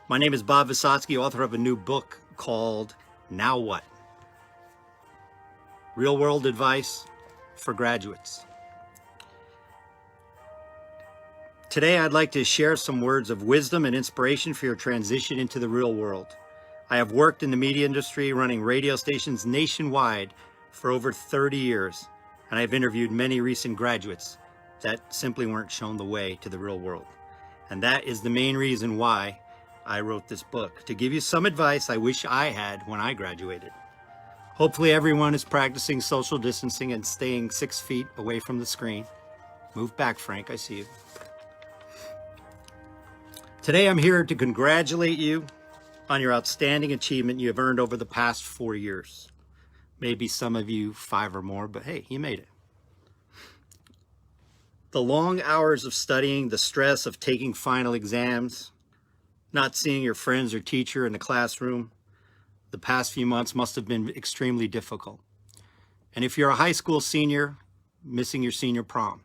My name is Bob Visotcky, author of a new book called Now What? Real world advice for graduates. Today, I'd like to share some words of wisdom and inspiration for your transition into the real world. I have worked in the media industry, running radio stations nationwide for over 30 years, and I've interviewed many recent graduates that simply weren't shown the way to the real world. And that is the main reason why I wrote this book, to give you some advice I wish I had when I graduated. Hopefully everyone is practicing social distancing and staying 6 feet away from the screen. Move back, Frank, I see you. Today I'm here to congratulate you on your outstanding achievement you have earned over the past 4 years. Maybe some of you 5 or more, but hey, you made it. The long hours of studying, the stress of taking final exams, not seeing your friends or teacher in the classroom, the past few months must have been extremely difficult. And if you're a high school senior, missing your senior prom,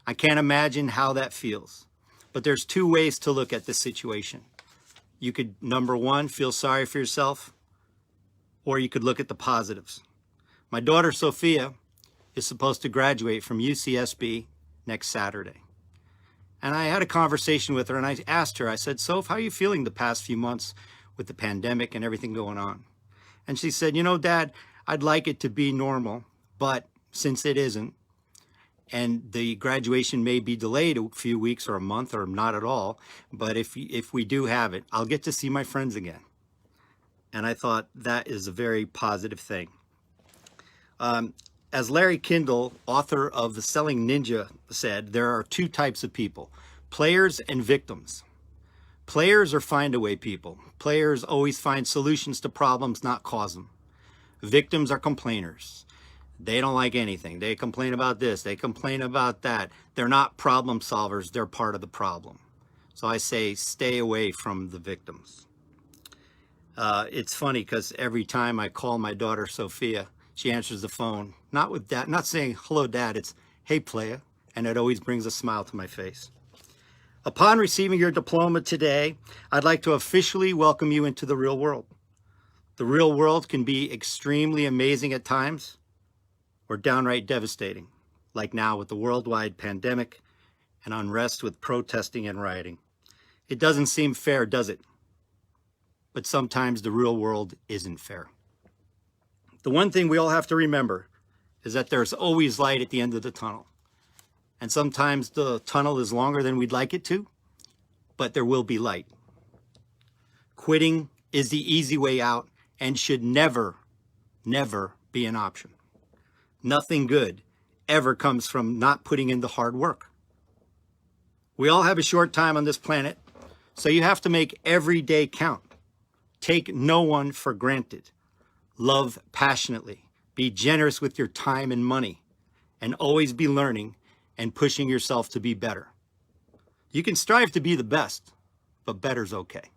I can't imagine how that feels. But there's 2 ways to look at this situation. You could, number 1, feel sorry for yourself, or you could look at the positives. My daughter, Sophia, is supposed to graduate from UCSB next Saturday. And I had a conversation with her and I asked her, I said, Soph, how are you feeling the past few months with the pandemic and everything going on? And she said, you know, Dad, I'd like it to be normal, but since it isn't, and the graduation may be delayed a few weeks or a month or not at all, but if we do have it, I'll get to see my friends again. And I thought that is a very positive thing. As Larry Kindle, author of The Selling Ninja, said, there are 2 types of people, players and victims. Players are find-away people. Players always find solutions to problems, not cause them. Victims are complainers. They don't like anything. They complain about this, they complain about that. They're not problem solvers, they're part of the problem. So I say stay away from the victims. It's funny because every time I call my daughter Sophia, she answers the phone, not with dad, not saying, hello, Dad, it's, hey, playa, and it always brings a smile to my face. Upon receiving your diploma today, I'd like to officially welcome you into the real world. The real world can be extremely amazing at times, or downright devastating, like now with the worldwide pandemic and unrest with protesting and rioting. It doesn't seem fair, does it? But sometimes the real world isn't fair. The one thing we all have to remember is that there's always light at the end of the tunnel. And sometimes the tunnel is longer than we'd like it to, but there will be light. Quitting is the easy way out and should never, never be an option. Nothing good ever comes from not putting in the hard work. We all have a short time on this planet, so you have to make every day count. Take no one for granted. Love passionately, be generous with your time and money, and always be learning and pushing yourself to be better. You can strive to be the best, but better's okay.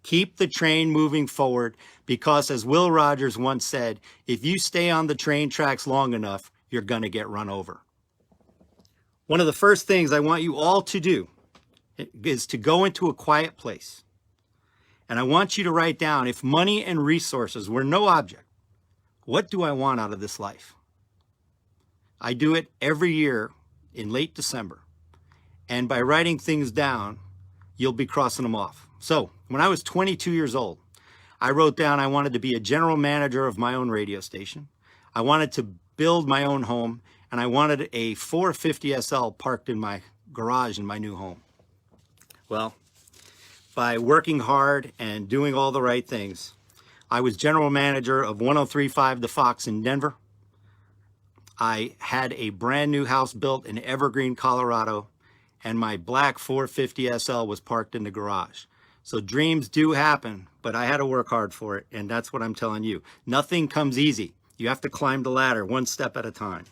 Keep the train moving forward because, as Will Rogers once said, if you stay on the train tracks long enough, you're gonna get run over. One of the first things I want you all to do is to go into a quiet place. And I want you to write down, if money and resources were no object, what do I want out of this life? I do it every year in late December. And by writing things down, you'll be crossing them off. So when I was 22 years old, I wrote down I wanted to be a general manager of my own radio station. I wanted to build my own home, and I wanted a 450 SL parked in my garage in my new home. Well, by working hard and doing all the right things, I was general manager of 103.5 The Fox in Denver. I had a brand new house built in Evergreen, Colorado, and my black 450 SL was parked in the garage. So dreams do happen, but I had to work hard for it, and that's what I'm telling you. Nothing comes easy. You have to climb the ladder one step at a time.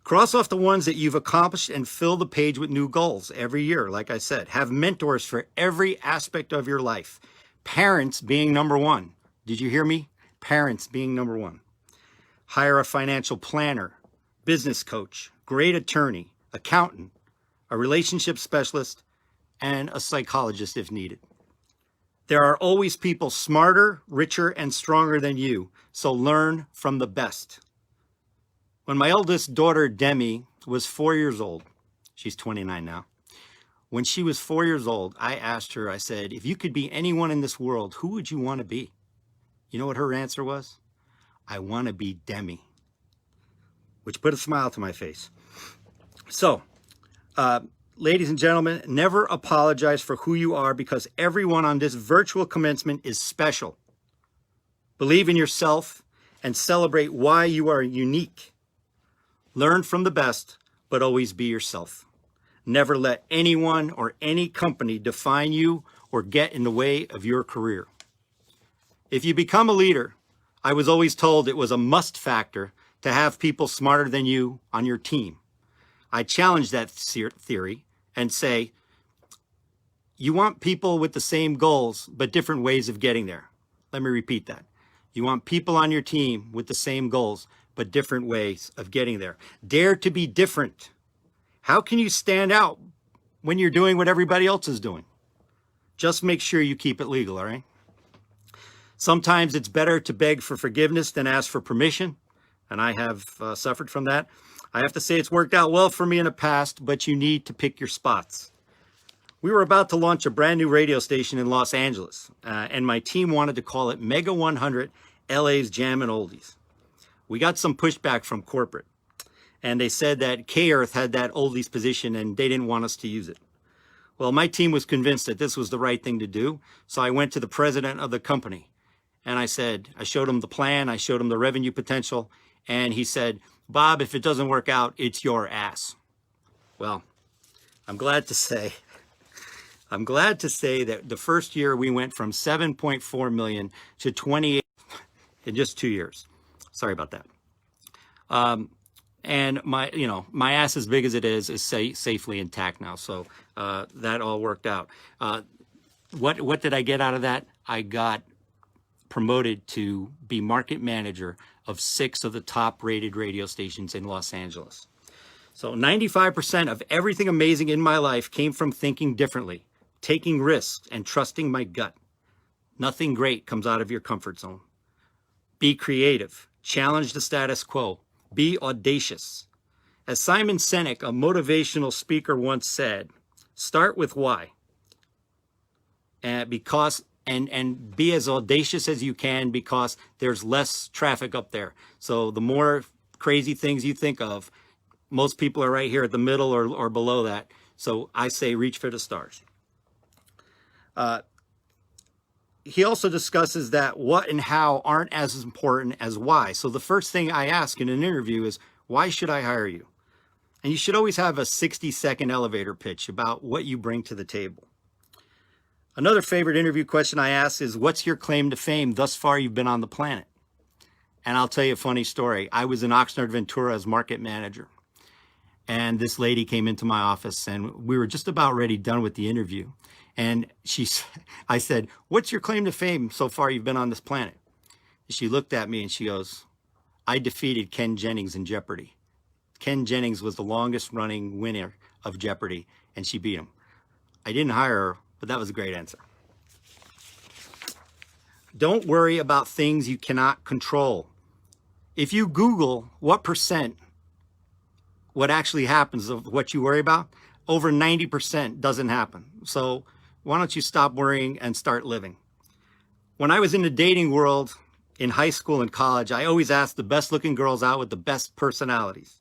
Cross off the ones that you've accomplished and fill the page with new goals every year. Like I said, have mentors for every aspect of your life. Parents being number 1. Did you hear me? Parents being number 1. Hire a financial planner, business coach, great attorney, accountant, a relationship specialist, and a psychologist if needed. There are always people smarter, richer, and stronger than you, so learn from the best. When my oldest daughter, Demi, was 4 years old, she's 29 now. When she was 4 years old, I asked her, I said, if you could be anyone in this world, who would you want to be? You know what her answer was? I want to be Demi, which put a smile to my face. So, ladies and gentlemen, never apologize for who you are because everyone on this virtual commencement is special. Believe in yourself and celebrate why you are unique. Learn from the best, but always be yourself. Never let anyone or any company define you or get in the way of your career. If you become a leader, I was always told it was a must factor to have people smarter than you on your team. I challenge that theory and say, you want people with the same goals, but different ways of getting there. Let me repeat that. You want people on your team with the same goals, but different ways of getting there. Dare to be different. How can you stand out when you're doing what everybody else is doing? Just make sure you keep it legal, all right? Sometimes it's better to beg for forgiveness than ask for permission, and I have suffered from that. I have to say it's worked out well for me in the past, but you need to pick your spots. We were about to launch a brand new radio station in Los Angeles, and my team wanted to call it Mega 100 LA's Jammin' Oldies. We got some pushback from corporate, and they said that K-Earth had that oldies position and they didn't want us to use it. Well, my team was convinced that this was the right thing to do, so I went to the president of the company, and I showed him the plan, I showed him the revenue potential, and he said, Bob, if it doesn't work out, it's your ass. Well, I'm glad to say that the first year we went from 7.4 million to 28 in just 2 years. Sorry about that. And my ass, as big as it is safely intact now. So that all worked out. What did I get out of that? I got promoted to be market manager of 6 of the top rated radio stations in Los Angeles. So 95% of everything amazing in my life came from thinking differently, taking risks, and trusting my gut. Nothing great comes out of your comfort zone. Be creative. Challenge the status quo. Be audacious. As Simon Sinek, a motivational speaker, once said, start with why. And be as audacious as you can because there's less traffic up there. So the more crazy things you think of, most people are right here at the middle or below that. So I say reach for the stars. He also discusses that what and how aren't as important as why. So the first thing I ask in an interview is, why should I hire you? And you should always have a 60-second elevator pitch about what you bring to the table. Another favorite interview question I ask is, what's your claim to fame thus far you've been on the planet? And I'll tell you a funny story. I was in Oxnard, Ventura as market manager. And this lady came into my office and we were just about ready, done with the interview. And I said, what's your claim to fame so far you've been on this planet? She looked at me and she goes, I defeated Ken Jennings in Jeopardy. Ken Jennings was the longest running winner of Jeopardy and she beat him. I didn't hire her, but that was a great answer. Don't worry about things you cannot control. If you Google what actually happens of what you worry about, over 90% doesn't happen. So why don't you stop worrying and start living? When I was in the dating world in high school and college, I always asked the best looking girls out with the best personalities.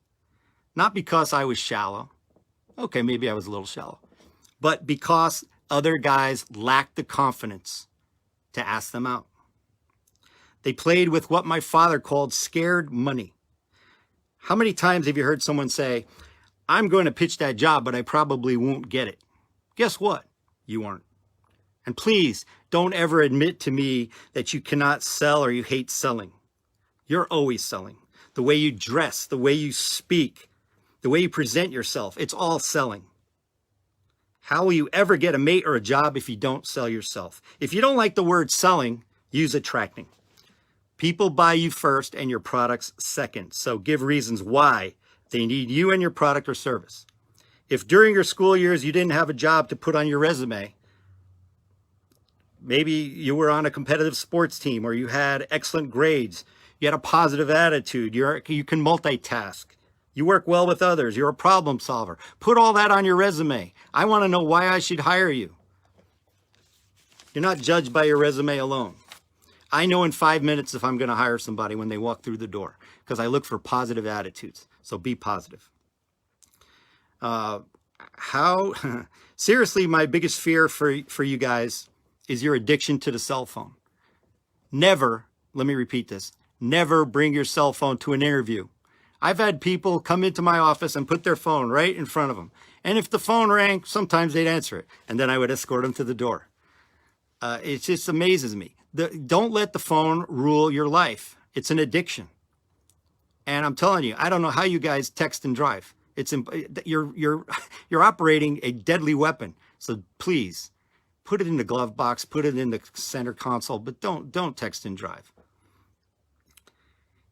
Not because I was shallow. Okay, maybe I was a little shallow. But because other guys lacked the confidence to ask them out. They played with what my father called scared money. How many times have you heard someone say, I'm going to pitch that job, but I probably won't get it? Guess what? You aren't. And please don't ever admit to me that you cannot sell or you hate selling. You're always selling. The way you dress, the way you speak, the way you present yourself, it's all selling. How will you ever get a mate or a job if you don't sell yourself? If you don't like the word selling, use attracting. People buy you first and your products second. So give reasons why they need you and your product or service. If during your school years you didn't have a job to put on your resume, maybe you were on a competitive sports team or you had excellent grades, you had a positive attitude, you can multitask, you work well with others, you're a problem solver. Put all that on your resume. I want to know why I should hire you. You're not judged by your resume alone. I know in 5 minutes if I'm going to hire somebody when they walk through the door because I look for positive attitudes. So be positive. Seriously, my biggest fear for you guys is your addiction to the cell phone. Never, let me repeat this, never bring your cell phone to an interview. I've had people come into my office and put their phone right in front of them. And if the phone rang, sometimes they'd answer it. And then I would escort them to the door. It just amazes me. Don't let the phone rule your life. It's an addiction. And I'm telling you, I don't know how you guys text and drive. You're operating a deadly weapon. So please, put it in the glove box, put it in the center console, but don't text and drive.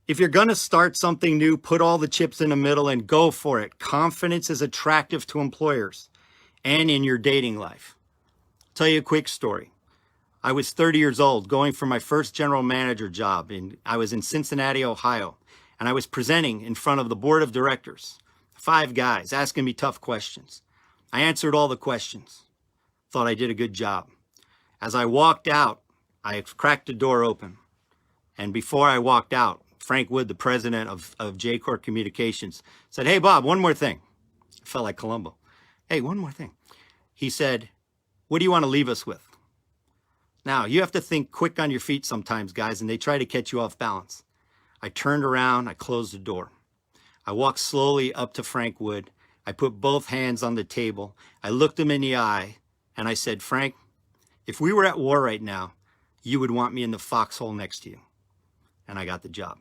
If you're going to start something new, put all the chips in the middle and go for it. Confidence is attractive to employers and in your dating life. I'll tell you a quick story. I was 30 years old going for my first general manager job. I was in Cincinnati, Ohio, and I was presenting in front of the board of directors. 5 guys asking me tough questions. I answered all the questions. Thought I did a good job. As I walked out, I cracked the door open. And before I walked out, Frank Wood, the president of J-Corp Communications, said, "Hey, Bob, one more thing." I felt like Columbo. "Hey, one more thing." He said, "What do you want to leave us with?" Now, you have to think quick on your feet sometimes, guys, and they try to catch you off balance. I turned around, I closed the door. I walked slowly up to Frank Wood. I put both hands on the table. I looked him in the eye, and I said, "Frank, if we were at war right now, you would want me in the foxhole next to you." And I got the job.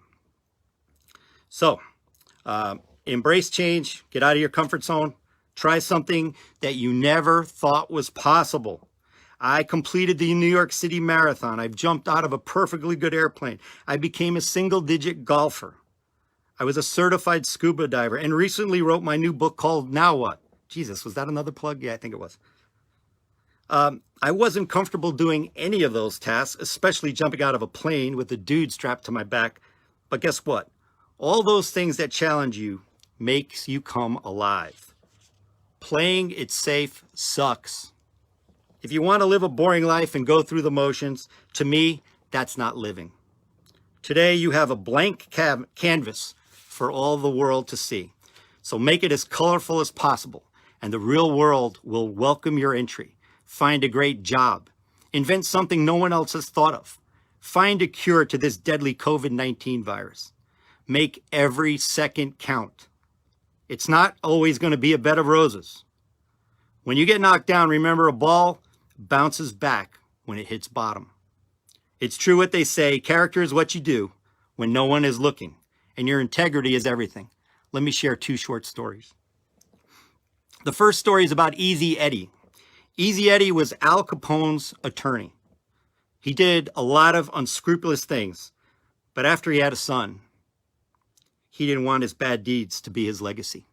So, embrace change, get out of your comfort zone, try something that you never thought was possible. I completed the New York City Marathon. I've jumped out of a perfectly good airplane. I became a single-digit golfer. I was a certified scuba diver and recently wrote my new book called Now What? Jesus, was that another plug? Yeah, I think it was. I wasn't comfortable doing any of those tasks, especially jumping out of a plane with a dude strapped to my back. But guess what? All those things that challenge you makes you come alive. Playing it safe sucks. If you want to live a boring life and go through the motions, to me, that's not living. Today, you have a blank canvas for all the world to see. So make it as colorful as possible, and the real world will welcome your entry. Find a great job. Invent something no one else has thought of. Find a cure to this deadly COVID-19 virus. Make every second count. It's not always going to be a bed of roses. When you get knocked down, remember a ball bounces back when it hits bottom. It's true what they say, character is what you do when no one is looking, and your integrity is everything. Let me share 2 short stories. The first story is about Easy Eddie. Easy Eddie was Al Capone's attorney. He did a lot of unscrupulous things, but after he had a son, he didn't want his bad deeds to be his legacy.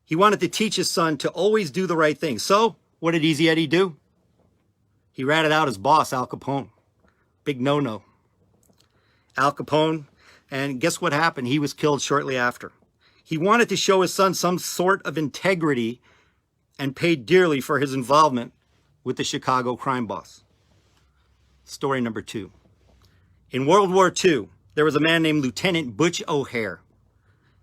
He wanted to teach his son to always do the right thing. So, what did Easy Eddie do? He ratted out his boss, Al Capone. Big no-no. Al Capone, and guess what happened? He was killed shortly after. He wanted to show his son some sort of integrity and paid dearly for his involvement with the Chicago crime boss. Story number 2. In World War II, there was a man named Lieutenant Butch O'Hare.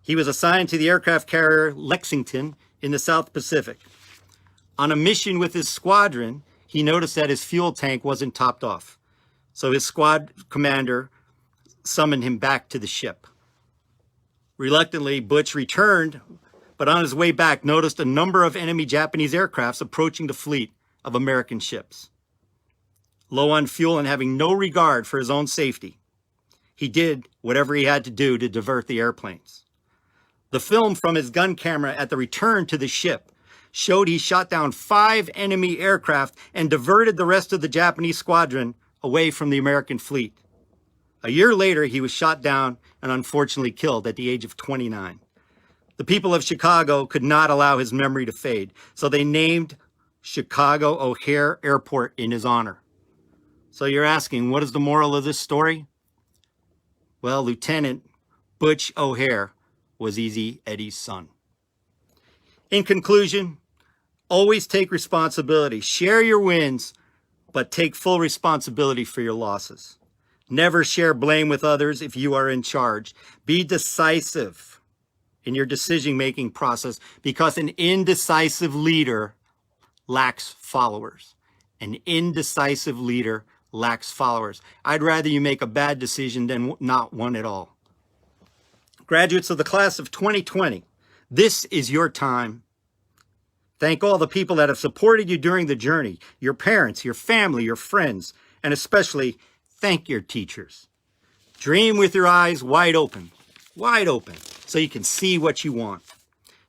He was assigned to the aircraft carrier Lexington in the South Pacific. On a mission with his squadron, he noticed that his fuel tank wasn't topped off. So his squad commander summoned him back to the ship. Reluctantly, Butch returned, but on his way back noticed a number of enemy Japanese aircrafts approaching the fleet of American ships. Low on fuel and having no regard for his own safety, he did whatever he had to do to divert the airplanes. The film from his gun camera at the return to the ship showed he shot down 5 enemy aircraft and diverted the rest of the Japanese squadron away from the American fleet. A year later, he was shot down and unfortunately killed at the age of 29. The people of Chicago could not allow his memory to fade, so they named Chicago O'Hare Airport in his honor. So you're asking, what is the moral of this story? Well, Lieutenant Butch O'Hare was Easy Eddie's son. In conclusion, always take responsibility. Share your wins, but take full responsibility for your losses. Never share blame with others if you are in charge. Be decisive in your decision-making process, because an indecisive leader lacks followers. An indecisive leader lacks followers. I'd rather you make a bad decision than not one at all. Graduates of the class of 2020, this is your time. Thank all the people that have supported you during the journey, your parents, your family, your friends, and especially thank your teachers. Dream with your eyes wide open, so you can see what you want.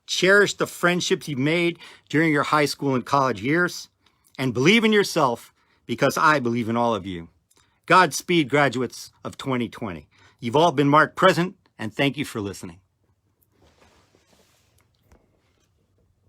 Cherish the friendships you've made during your high school and college years, and believe in yourself, because I believe in all of you. Godspeed, graduates of 2020. You've all been marked present, and thank you for listening.